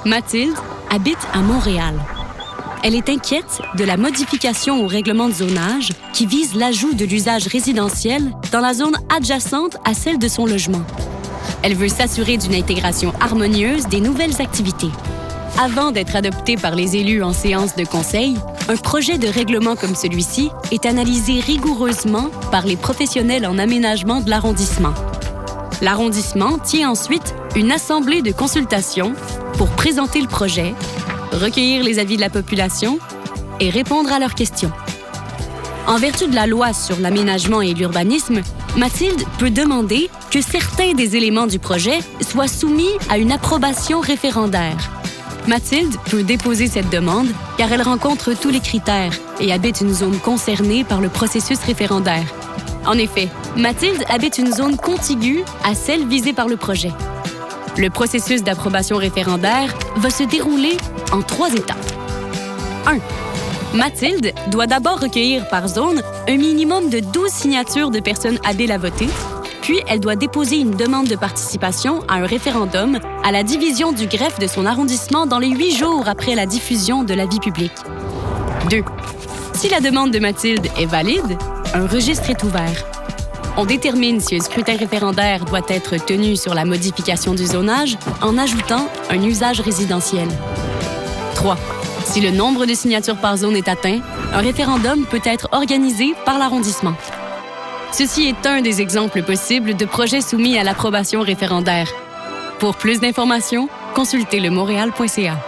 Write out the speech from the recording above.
Mathilde habite à Montréal. Elle est inquiète de la modification au règlement de zonage qui vise l'ajout de l'usage résidentiel dans la zone adjacente à celle de son logement. Elle veut s'assurer d'une intégration harmonieuse des nouvelles activités. Avant d'être adopté par les élus en séance de conseil, un projet de règlement comme celui-ci est analysé rigoureusement par les professionnels en aménagement de l'arrondissement. L'arrondissement tient ensuite une assemblée de consultation pour présenter le projet, recueillir les avis de la population et répondre à leurs questions. En vertu de la loi sur l'aménagement et l'urbanisme, Mathilde peut demander que certains des éléments du projet soient soumis à une approbation référendaire. Mathilde peut déposer cette demande car elle rencontre tous les critères et habite une zone concernée par le processus référendaire. En effet, Mathilde habite une zone contiguë à celle visée par le projet. Le processus d'approbation référendaire va se dérouler en 3 étapes. 1. Mathilde doit d'abord recueillir par zone un minimum de 12 signatures de personnes habiles à voter, puis elle doit déposer une demande de participation à un référendum à la division du greffe de son arrondissement dans les 8 jours après la diffusion de l'avis public. 2. Si la demande de Mathilde est valide, un registre est ouvert. On détermine si un scrutin référendaire doit être tenu sur la modification du zonage en ajoutant un usage résidentiel. 3. Si le nombre de signatures par zone est atteint, un référendum peut être organisé par l'arrondissement. Ceci est un des exemples possibles de projets soumis à l'approbation référendaire. Pour plus d'informations, consultez le montréal.ca.